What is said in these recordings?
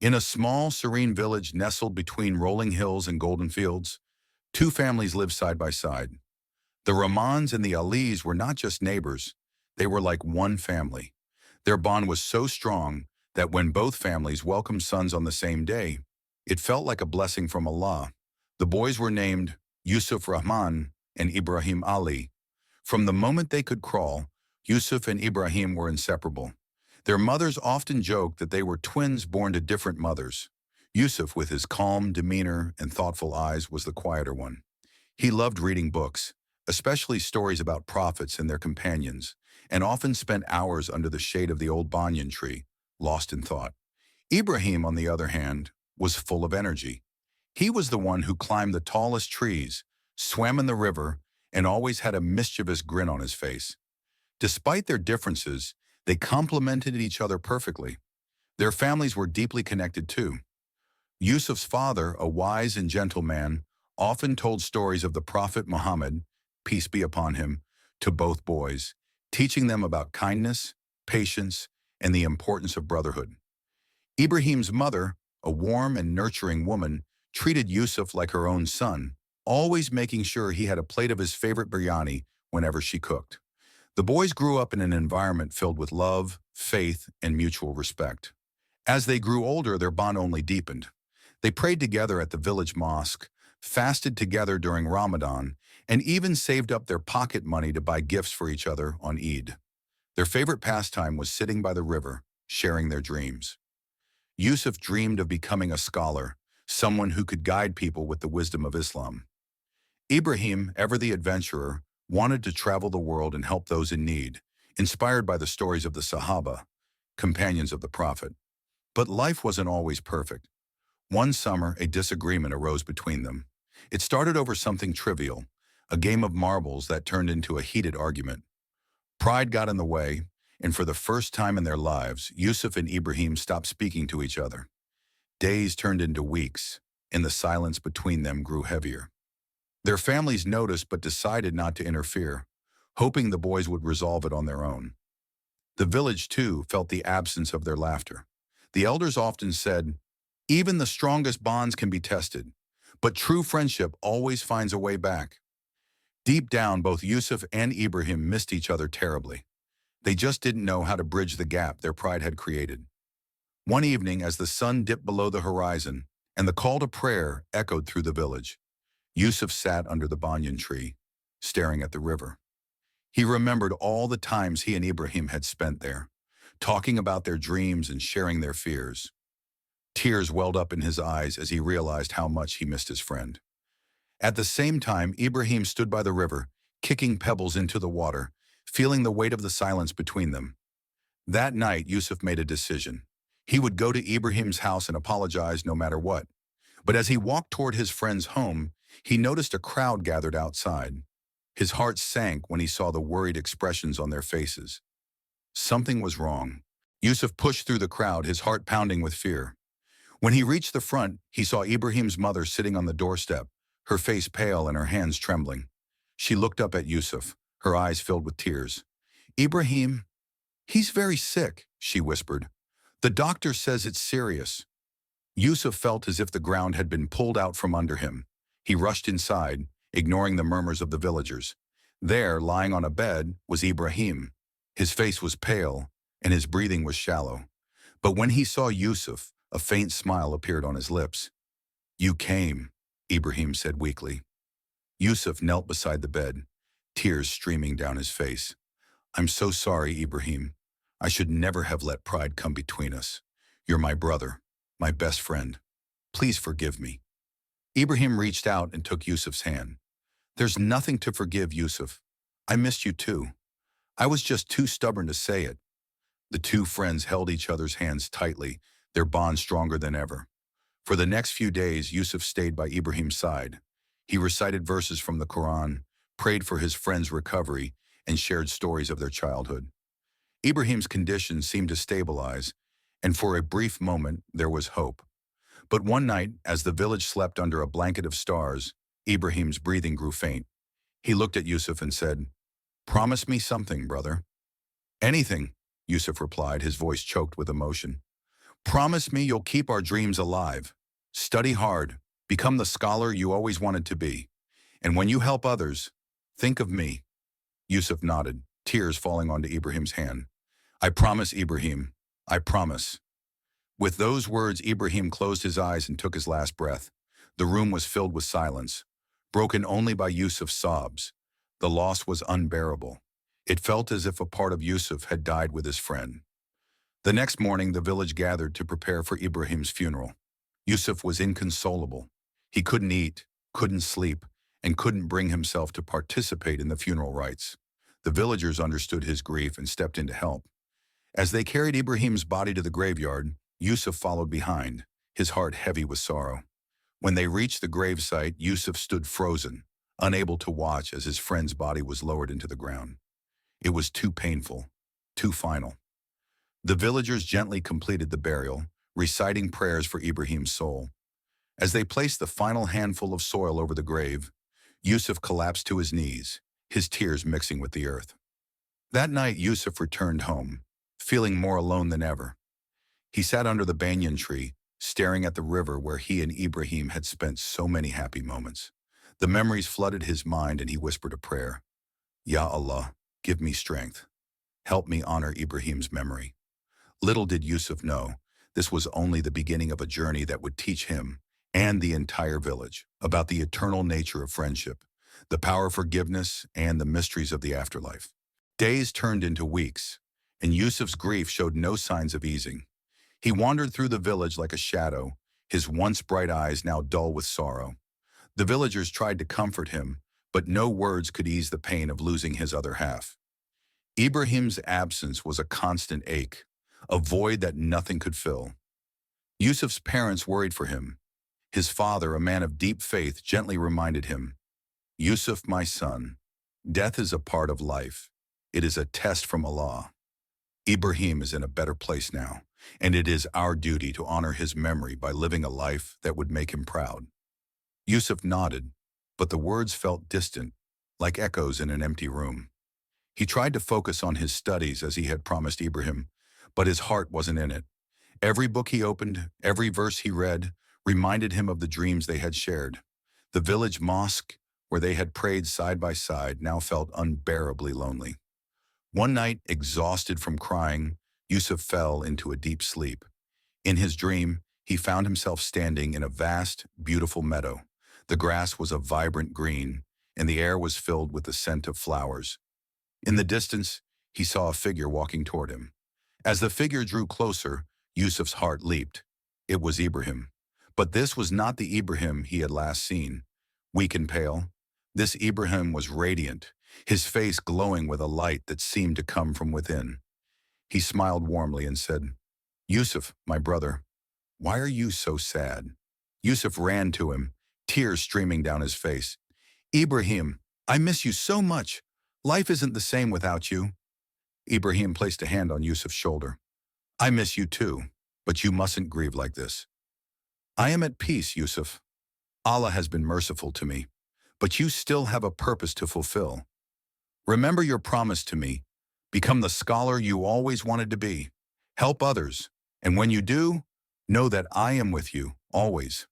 In a small, serene village nestled between rolling hills and golden fields, two families lived side by side. The Rahmans and the Alis were not just neighbors, they were like one family. Their bond was so strong that when both families welcomed sons on the same day, it felt like a blessing from Allah. The boys were named Yusuf Rahman and Ibrahim Ali. From the moment they could crawl, Yusuf and Ibrahim were inseparable. Their mothers often joked that they were twins born to different mothers. Yusuf, with his calm demeanor and thoughtful eyes, was the quieter one. He loved reading books, especially stories about prophets and their companions, and often spent hours under the shade of the old banyan tree, lost in thought. Ibrahim, on the other hand, was full of energy. He was the one who climbed the tallest trees, swam in the river, and always had a mischievous grin on his face. Despite their differences, they complemented each other perfectly. Their families were deeply connected too. Yusuf's father, a wise and gentle man, often told stories of the Prophet Muhammad, peace be upon him, to both boys, teaching them about kindness, patience, and the importance of brotherhood. Ibrahim's mother, a warm and nurturing woman, treated Yusuf like her own son, always making sure he had a plate of his favorite biryani whenever she cooked. The boys grew up in an environment filled with love, faith, and mutual respect. As they grew older, their bond only deepened. They prayed together at the village mosque, fasted together during Ramadan, and even saved up their pocket money to buy gifts for each other on Eid. Their favorite pastime was sitting by the river, sharing their dreams. Yusuf dreamed of becoming a scholar, someone who could guide people with the wisdom of Islam. Ibrahim, ever the adventurer, wanted to travel the world and help those in need, inspired by the stories of the Sahaba, companions of the Prophet. But life wasn't always perfect. One summer, a disagreement arose between them. It started over something trivial, a game of marbles that turned into a heated argument. Pride got in the way, and for the first time in their lives, Yusuf and Ibrahim stopped speaking to each other. Days turned into weeks, and the silence between them grew heavier. Their families noticed but decided not to interfere, hoping the boys would resolve it on their own. The village, too, felt the absence of their laughter. The elders often said, "Even the strongest bonds can be tested, but true friendship always finds a way back." Deep down, both Yusuf and Ibrahim missed each other terribly. They just didn't know how to bridge the gap their pride had created. One evening, as the sun dipped below the horizon and the call to prayer echoed through the village, Yusuf sat under the banyan tree, staring at the river. He remembered all the times he and Ibrahim had spent there, talking about their dreams and sharing their fears. Tears welled up in his eyes as he realized how much he missed his friend. At the same time, Ibrahim stood by the river, kicking pebbles into the water, feeling the weight of the silence between them. That night, Yusuf made a decision. He would go to Ibrahim's house and apologize no matter what. But as he walked toward his friend's home, he noticed a crowd gathered outside. His heart sank when he saw the worried expressions on their faces. Something was wrong. Yusuf pushed through the crowd, his heart pounding with fear. When he reached the front, he saw Ibrahim's mother sitting on the doorstep, her face pale and her hands trembling. She looked up at Yusuf, her eyes filled with tears. "Ibrahim, he's very sick," she whispered. "The doctor says it's serious." Yusuf felt as if the ground had been pulled out from under him. He rushed inside, ignoring the murmurs of the villagers. There, lying on a bed, was Ibrahim. His face was pale, and his breathing was shallow. But when he saw Yusuf, a faint smile appeared on his lips. "You came," Ibrahim said weakly. Yusuf knelt beside the bed, tears streaming down his face. "I'm so sorry, Ibrahim. I should never have let pride come between us. You're my brother, my best friend. Please forgive me." Ibrahim reached out and took Yusuf's hand. "There's nothing to forgive, Yusuf. I missed you too. I was just too stubborn to say it." The two friends held each other's hands tightly, their bond stronger than ever. For the next few days, Yusuf stayed by Ibrahim's side. He recited verses from the Quran, prayed for his friend's recovery, and shared stories of their childhood. Ibrahim's condition seemed to stabilize, and for a brief moment there was hope. But one night, as the village slept under a blanket of stars, Ibrahim's breathing grew faint. He looked at Yusuf and said, "Promise me something, brother." "Anything," Yusuf replied, his voice choked with emotion. Promise me you'll keep our dreams alive. Study hard. Become the scholar you always wanted to be. And when you help others, think of me." Yusuf nodded, tears falling onto Ibrahim's hand. "I promise, Ibrahim. I promise." With those words, Ibrahim closed his eyes and took his last breath. The room was filled with silence, broken only by Yusuf's sobs. The loss was unbearable. It felt as if a part of Yusuf had died with his friend. The next morning, the village gathered to prepare for Ibrahim's funeral. Yusuf was inconsolable. He couldn't eat, couldn't sleep, and couldn't bring himself to participate in the funeral rites. The villagers understood his grief and stepped in to help. As they carried Ibrahim's body to the graveyard, Yusuf followed behind, his heart heavy with sorrow. When they reached the gravesite, Yusuf stood frozen, unable to watch as his friend's body was lowered into the ground. It was too painful, too final. The villagers gently completed the burial, reciting prayers for Ibrahim's soul. As they placed the final handful of soil over the grave, Yusuf collapsed to his knees, his tears mixing with the earth. That night, Yusuf returned home, feeling more alone than ever. He sat under the banyan tree, staring at the river where he and Ibrahim had spent so many happy moments. The memories flooded his mind and he whispered a prayer. "Ya Allah, give me strength. Help me honor Ibrahim's memory." Little did Yusuf know, this was only the beginning of a journey that would teach him and the entire village about the eternal nature of friendship, the power of forgiveness, and the mysteries of the afterlife. Days turned into weeks, and Yusuf's grief showed no signs of easing. He wandered through the village like a shadow, his once bright eyes now dull with sorrow. The villagers tried to comfort him, but no words could ease the pain of losing his other half. Ibrahim's absence was a constant ache, a void that nothing could fill. Yusuf's parents worried for him. His father, a man of deep faith, gently reminded him, "Yusuf, my son, death is a part of life. It is a test from Allah. Ibrahim is in a better place now, and it is our duty to honor his memory by living a life that would make him proud." Yusuf nodded, but the words felt distant, like echoes in an empty room. He tried to focus on his studies as he had promised Ibrahim, but his heart wasn't in it. Every book he opened, every verse he read, reminded him of the dreams they had shared. The village mosque, where they had prayed side by side, now felt unbearably lonely. One night, exhausted from crying, Yusuf fell into a deep sleep. In his dream, he found himself standing in a vast, beautiful meadow. The grass was a vibrant green, and the air was filled with the scent of flowers. In the distance, he saw a figure walking toward him. As the figure drew closer, Yusuf's heart leaped. It was Ibrahim. But this was not the Ibrahim he had last seen. Weak and pale, this Ibrahim was radiant, his face glowing with a light that seemed to come from within. He smiled warmly and said, "Yusuf, my brother, why are you so sad?" Yusuf ran to him, tears streaming down his face. "Ibrahim, I miss you so much. Life isn't the same without you." Ibrahim placed a hand on Yusuf's shoulder. "I miss you too, but you mustn't grieve like this." "I am at peace, Yusuf. Allah has been merciful to me, but you still have a purpose to fulfill. Remember your promise to me. Become the scholar you always wanted to be. Help others, and when you do, know that I am with you, always."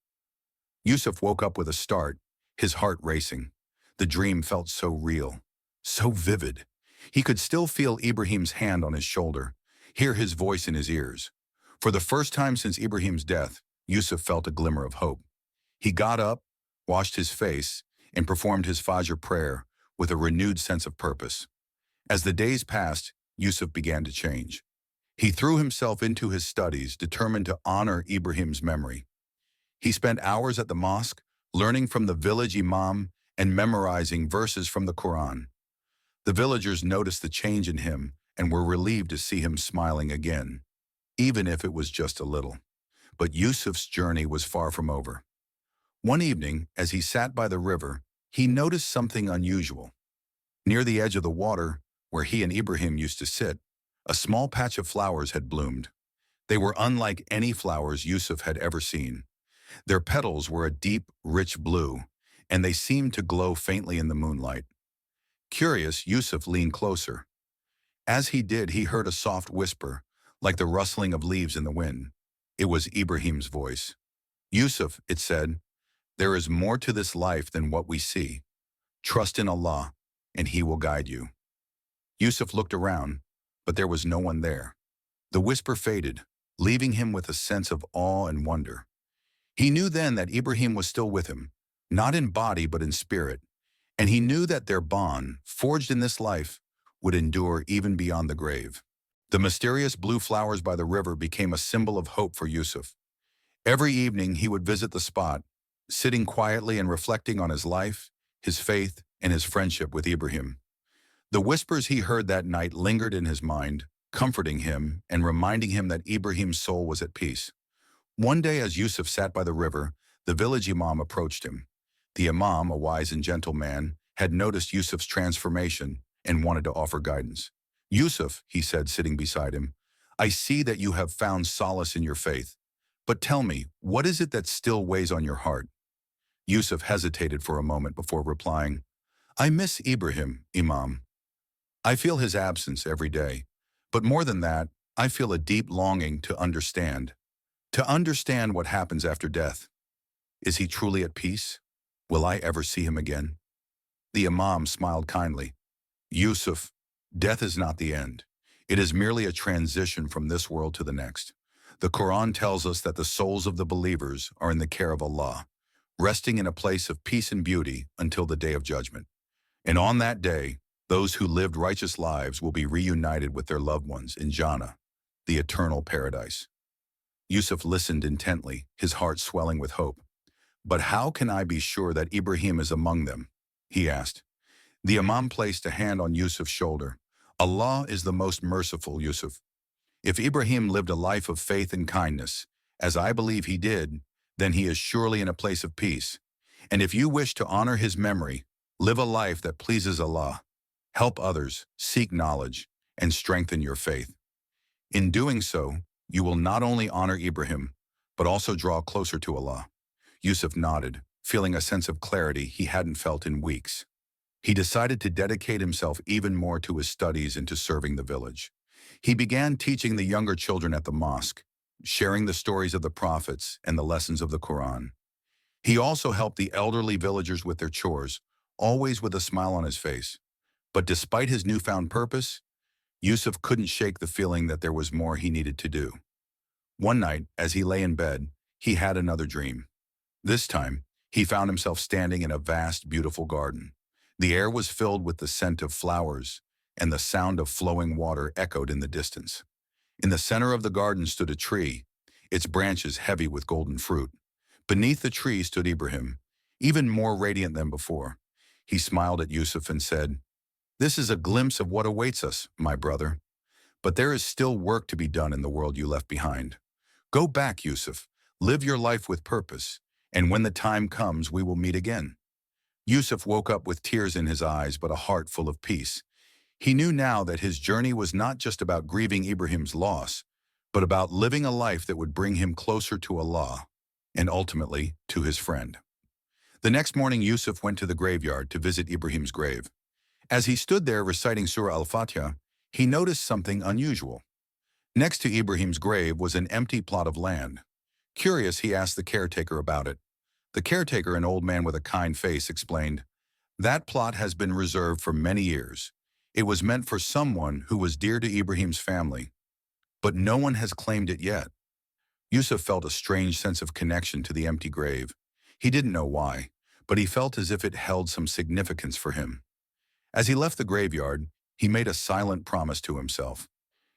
Yusuf woke up with a start, his heart racing. The dream felt so real, so vivid. He could still feel Ibrahim's hand on his shoulder, hear his voice in his ears. For the first time since Ibrahim's death, Yusuf felt a glimmer of hope. He got up, washed his face, and performed his Fajr prayer with a renewed sense of purpose. As the days passed, Yusuf began to change. He threw himself into his studies, determined to honor Ibrahim's memory. He spent hours at the mosque, learning from the village imam and memorizing verses from the Quran. The villagers noticed the change in him and were relieved to see him smiling again, even if it was just a little. But Yusuf's journey was far from over. One evening, as he sat by the river, he noticed something unusual. Near the edge of the water, where he and Ibrahim used to sit, a small patch of flowers had bloomed. They were unlike any flowers Yusuf had ever seen. Their petals were a deep, rich blue, and they seemed to glow faintly in the moonlight. Curious, Yusuf leaned closer. As he did, he heard a soft whisper, like the rustling of leaves in the wind. It was Ibrahim's voice. Yusuf, it said, there is more to this life than what we see. Trust in Allah, and He will guide you. Yusuf looked around, but there was no one there. The whisper faded, leaving him with a sense of awe and wonder. He knew then that Ibrahim was still with him, not in body but in spirit, and he knew that their bond, forged in this life, would endure even beyond the grave. The mysterious blue flowers by the river became a symbol of hope for Yusuf. Every evening he would visit the spot, sitting quietly and reflecting on his life, his faith, and his friendship with Ibrahim. The whispers he heard that night lingered in his mind, comforting him and reminding him that Ibrahim's soul was at peace. One day as Yusuf sat by the river, the village imam approached him. The imam, a wise and gentle man, had noticed Yusuf's transformation and wanted to offer guidance. Yusuf, he said, sitting beside him, I see that you have found solace in your faith. But tell me, what is it that still weighs on your heart? Yusuf hesitated for a moment before replying, I miss Ibrahim, Imam. I feel his absence every day. But more than that, I feel a deep longing to understand what happens after death. Is he truly at peace? Will I ever see him again? The Imam smiled kindly. Yusuf, death is not the end. It is merely a transition from this world to the next. The Quran tells us that the souls of the believers are in the care of Allah, resting in a place of peace and beauty until the day of judgment. And on that day, those who lived righteous lives will be reunited with their loved ones in Jannah, the eternal paradise. Yusuf listened intently, his heart swelling with hope. But how can I be sure that Ibrahim is among them? He asked. The Imam placed a hand on Yusuf's shoulder. Allah is the most merciful, Yusuf. If Ibrahim lived a life of faith and kindness, as I believe he did, then he is surely in a place of peace. And if you wish to honor his memory, live a life that pleases Allah. Help others, seek knowledge, and strengthen your faith. In doing so, you will not only honor Ibrahim, but also draw closer to Allah. Yusuf nodded, feeling a sense of clarity he hadn't felt in weeks. He decided to dedicate himself even more to his studies and to serving the village. He began teaching the younger children at the mosque, sharing the stories of the prophets and the lessons of the Quran. He also helped the elderly villagers with their chores, always with a smile on his face. But despite his newfound purpose, Yusuf couldn't shake the feeling that there was more he needed to do. One night, as he lay in bed, he had another dream. This time, he found himself standing in a vast, beautiful garden. The air was filled with the scent of flowers, and the sound of flowing water echoed in the distance. In the center of the garden stood a tree, its branches heavy with golden fruit. Beneath the tree stood Ibrahim, even more radiant than before. He smiled at Yusuf and said, This is a glimpse of what awaits us, my brother. But there is still work to be done in the world you left behind. Go back, Yusuf. Live your life with purpose, and when the time comes, we will meet again. Yusuf woke up with tears in his eyes, but a heart full of peace. He knew now that his journey was not just about grieving Ibrahim's loss, but about living a life that would bring him closer to Allah, and ultimately to his friend. The next morning, Yusuf went to the graveyard to visit Ibrahim's grave. As he stood there reciting Surah Al-Fatiha, he noticed something unusual. Next to Ibrahim's grave was an empty plot of land. Curious, he asked the caretaker about it. The caretaker, an old man with a kind face, explained, That plot has been reserved for many years. It was meant for someone who was dear to Ibrahim's family, but no one has claimed it yet. Yusuf felt a strange sense of connection to the empty grave. He didn't know why, but he felt as if it held some significance for him. As he left the graveyard, he made a silent promise to himself.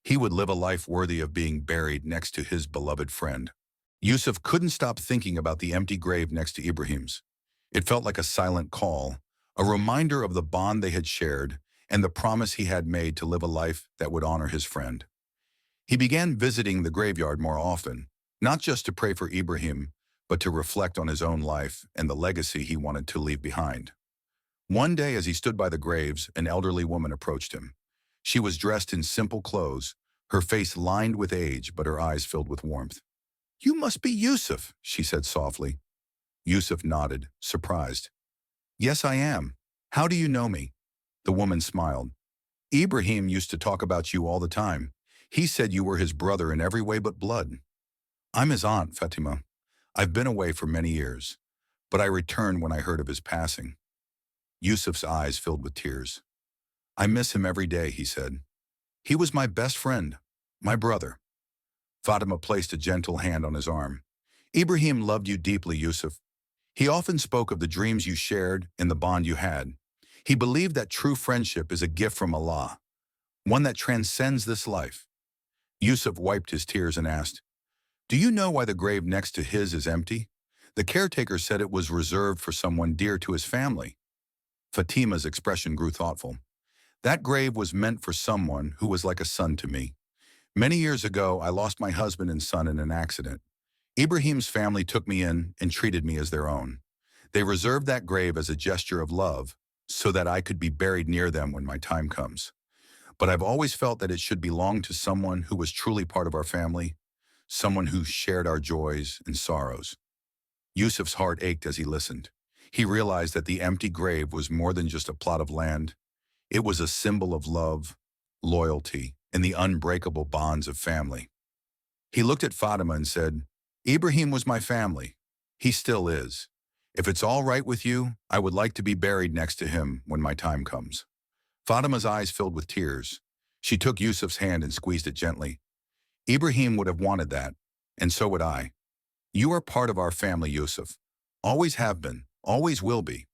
He would live a life worthy of being buried next to his beloved friend. Yusuf couldn't stop thinking about the empty grave next to Ibrahim's. It felt like a silent call, a reminder of the bond they had shared and the promise he had made to live a life that would honor his friend. He began visiting the graveyard more often, not just to pray for Ibrahim, but to reflect on his own life and the legacy he wanted to leave behind. One day, as he stood by the graves, an elderly woman approached him. She was dressed in simple clothes, her face lined with age, but her eyes filled with warmth. "You must be Yusuf," she said softly. Yusuf nodded, surprised. "Yes, I am. How do you know me?" The woman smiled. "Ibrahim used to talk about you all the time. He said you were his brother in every way but blood." I'm his aunt, Fatima. I've been away for many years, but I returned when I heard of his passing. Yusuf's eyes filled with tears. I miss him every day, he said. He was my best friend, my brother. Fatima placed a gentle hand on his arm. Ibrahim loved you deeply, Yusuf. He often spoke of the dreams you shared and the bond you had. He believed that true friendship is a gift from Allah, one that transcends this life. Yusuf wiped his tears and asked, do you know why the grave next to his is empty? The caretaker said it was reserved for someone dear to his family. Fatima's expression grew thoughtful. That grave was meant for someone who was like a son to me. Many years ago, I lost my husband and son in an accident. Ibrahim's family took me in and treated me as their own. They reserved that grave as a gesture of love so that I could be buried near them when my time comes. But I've always felt that it should belong to someone who was truly part of our family, someone who shared our joys and sorrows. Yusuf's heart ached as he listened. He realized that the empty grave was more than just a plot of land. It was a symbol of love, loyalty, and the unbreakable bonds of family. He looked at Fatima and said, Ibrahim was my family. He still is. If it's all right with you, I would like to be buried next to him when my time comes. Fatima's eyes filled with tears. She took Yusuf's hand and squeezed it gently. Ibrahim would have wanted that, and so would I. You are part of our family, Yusuf. Always have been, always will be.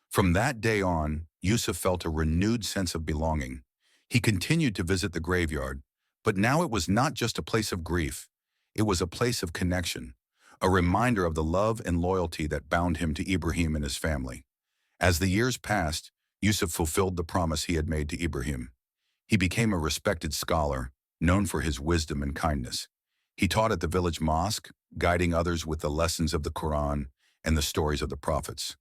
From that day on, Yusuf felt a renewed sense of belonging. He continued to visit the graveyard, but now it was not just a place of grief. It was a place of connection, a reminder of the love and loyalty that bound him to Ibrahim and his family. As the years passed, Yusuf fulfilled the promise he had made to Ibrahim. He became a respected scholar, known for his wisdom and kindness. He taught at the village mosque, guiding others with the lessons of the Quran and the stories of the prophets.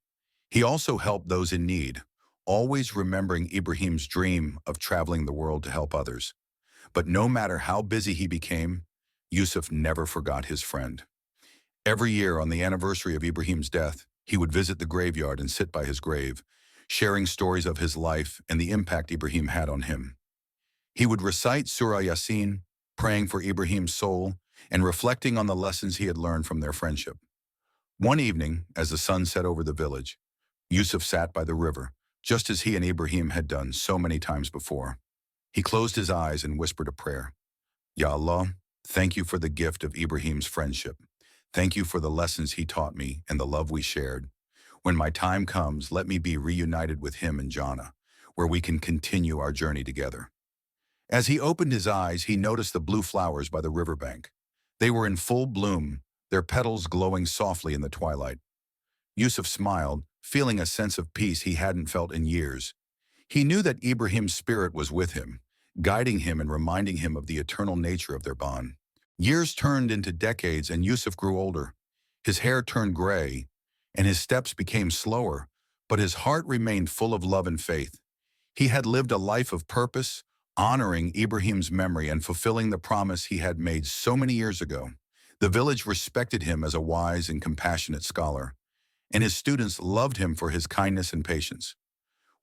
He also helped those in need, always remembering Ibrahim's dream of traveling the world to help others. But no matter how busy he became, Yusuf never forgot his friend. Every year on the anniversary of Ibrahim's death, he would visit the graveyard and sit by his grave, sharing stories of his life and the impact Ibrahim had on him. He would recite Surah Yasin, praying for Ibrahim's soul and reflecting on the lessons he had learned from their friendship. One evening, as the sun set over the village, Yusuf sat by the river, just as he and Ibrahim had done so many times before. He closed his eyes and whispered a prayer. Ya Allah, thank you for the gift of Ibrahim's friendship. Thank you for the lessons he taught me and the love we shared. When my time comes, let me be reunited with him in Jannah, where we can continue our journey together. As he opened his eyes, he noticed the blue flowers by the riverbank. They were in full bloom, their petals glowing softly in the twilight. Yusuf smiled, feeling a sense of peace he hadn't felt in years. He knew that Ibrahim's spirit was with him, guiding him and reminding him of the eternal nature of their bond. Years turned into decades and Yusuf grew older. His hair turned gray, and his steps became slower, but his heart remained full of love and faith. He had lived a life of purpose, honoring Ibrahim's memory and fulfilling the promise he had made so many years ago. The village respected him as a wise and compassionate scholar, and his students loved him for his kindness and patience.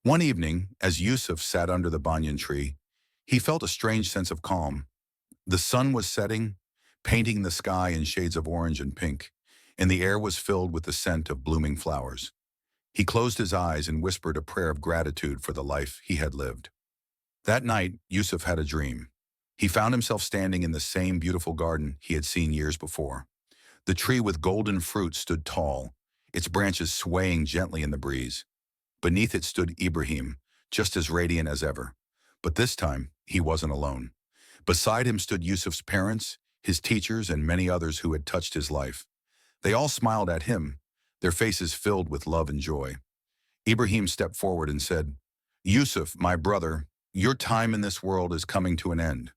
One evening, as Yusuf sat under the banyan tree, he felt a strange sense of calm. The sun was setting, painting the sky in shades of orange and pink, and the air was filled with the scent of blooming flowers. He closed his eyes and whispered a prayer of gratitude for the life he had lived. That night, Yusuf had a dream. He found himself standing in the same beautiful garden he had seen years before. The tree with golden fruit stood tall, its branches swaying gently in the breeze. Beneath it stood Ibrahim, just as radiant as ever. But this time, he wasn't alone. Beside him stood Yusuf's parents, his teachers, and many others who had touched his life. They all smiled at him, their faces filled with love and joy. Ibrahim stepped forward and said, Yusuf, my brother, your time in this world is coming to an end.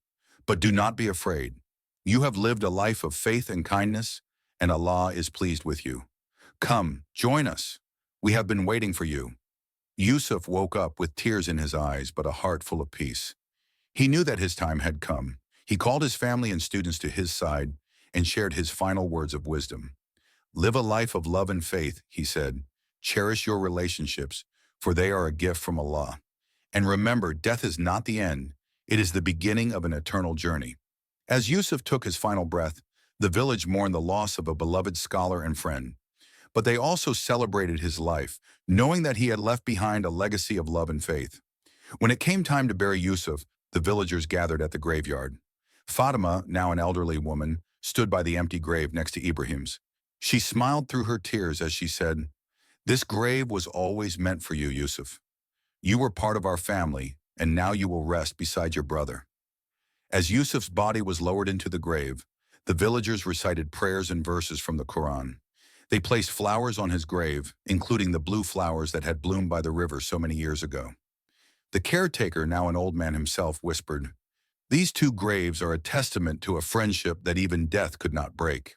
But do not be afraid. You have lived a life of faith and kindness, and Allah is pleased with you. Come, join us. We have been waiting for you. Yusuf woke up with tears in his eyes, but a heart full of peace. He knew that his time had come. He called his family and students to his side and shared his final words of wisdom. Live a life of love and faith, he said. Cherish your relationships, for they are a gift from Allah. And remember, death is not the end. It is the beginning of an eternal journey. As Yusuf took his final breath, The village mourned the loss of a beloved scholar and friend, but they also celebrated his life, knowing that he had left behind a legacy of love and faith. When it came time to bury Yusuf, the villagers gathered at the graveyard. Fatima, now an elderly woman, stood by the empty grave next to Ibrahim's. She smiled through her tears as she said, "This grave was always meant for you, Yusuf. You were part of our family, and now you will rest beside your brother." As Yusuf's body was lowered into the grave, the villagers recited prayers and verses from the Quran. They placed flowers on his grave, including the blue flowers that had bloomed by the river so many years ago. The caretaker, now an old man himself, whispered, "These two graves are a testament to a friendship that even death could not break."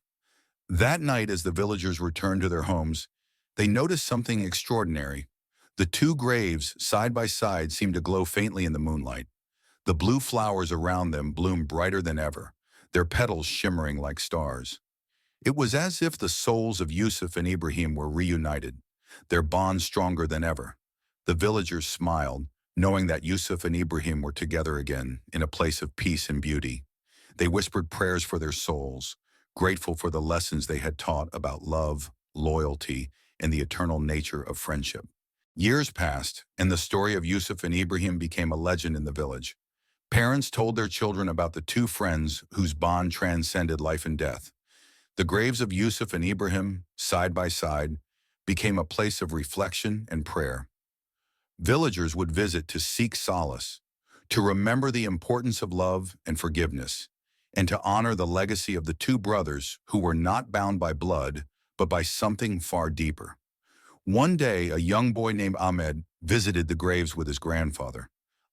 That night, as the villagers returned to their homes, they noticed something extraordinary. The two graves, side by side, seemed to glow faintly in the moonlight. The blue flowers around them bloomed brighter than ever, their petals shimmering like stars. It was as if the souls of Yusuf and Ibrahim were reunited, their bond stronger than ever. The villagers smiled, knowing that Yusuf and Ibrahim were together again, in a place of peace and beauty. They whispered prayers for their souls, grateful for the lessons they had taught about love, loyalty, and the eternal nature of friendship. Years passed, and the story of Yusuf and Ibrahim became a legend in the village. Parents told their children about the two friends whose bond transcended life and death. The graves of Yusuf and Ibrahim, side by side, became a place of reflection and prayer. Villagers would visit to seek solace, to remember the importance of love and forgiveness, and to honor the legacy of the two brothers who were not bound by blood, but by something far deeper. One day, a young boy named Ahmed visited the graves with his grandfather.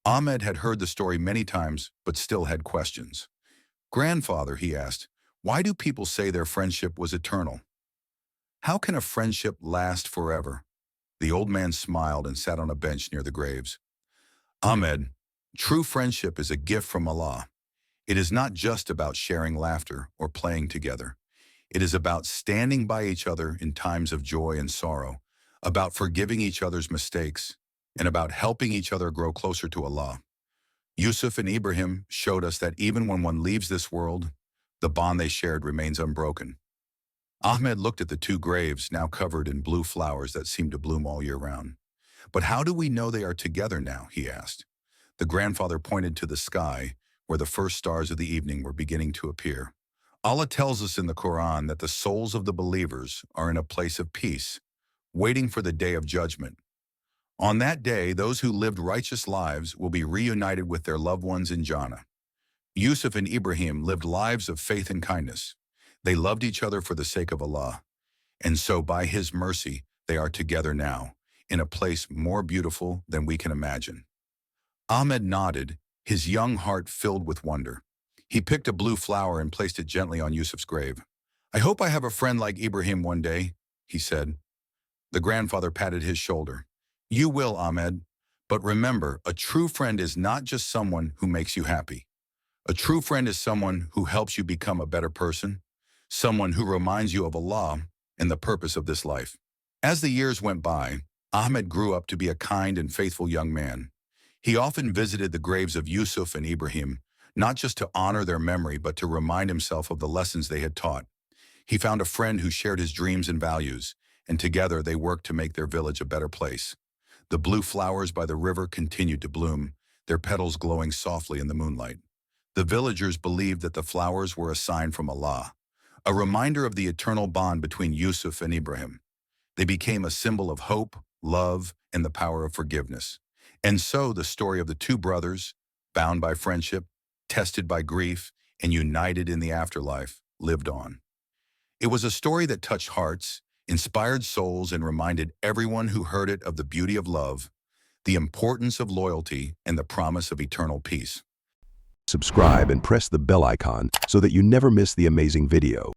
Ahmed had heard the story many times, but still had questions. "Grandfather," he asked, "why do people say their friendship was eternal? How can a friendship last forever?" The old man smiled and sat on a bench near the graves. "Ahmed, true friendship is a gift from Allah. It is not just about sharing laughter or playing together. It is about standing by each other in times of joy and sorrow, about forgiving each other's mistakes, and about helping each other grow closer to Allah." Yusuf and Ibrahim showed us that even when one leaves this world, the bond they shared remains unbroken. Ahmed looked at the two graves, now covered in blue flowers that seemed to bloom all year round. "But how do we know they are together now?" he asked. The grandfather pointed to the sky, where the first stars of the evening were beginning to appear. "Allah tells us in the Quran that the souls of the believers are in a place of peace, waiting for the day of judgment. On that day, those who lived righteous lives will be reunited with their loved ones in Jannah." Yusuf and Ibrahim lived lives of faith and kindness. They loved each other for the sake of Allah. And so by His mercy, they are together now, in a place more beautiful than we can imagine. Ahmed nodded, his young heart filled with wonder. He picked a blue flower and placed it gently on Yusuf's grave. "I hope I have a friend like Ibrahim one day," he said. The grandfather patted his shoulder. "You will, Ahmed. But remember, a true friend is not just someone who makes you happy. A true friend is someone who helps you become a better person, someone who reminds you of Allah and the purpose of this life." As the years went by, Ahmed grew up to be a kind and faithful young man. He often visited the graves of Yusuf and Ibrahim, not just to honor their memory, but to remind himself of the lessons they had taught. He found a friend who shared his dreams and values, and together they worked to make their village a better place. The blue flowers by the river continued to bloom, their petals glowing softly in the moonlight. The villagers believed that the flowers were a sign from Allah, a reminder of the eternal bond between Yusuf and Ibrahim. They became a symbol of hope, love, and the power of forgiveness. And so the story of the two brothers, bound by friendship, tested by grief, and united in the afterlife, lived on. It was a story that touched hearts, inspired souls, and reminded everyone who heard it of the beauty of love, the importance of loyalty, and the promise of eternal peace. Subscribe and press the bell icon so that you never miss the amazing video.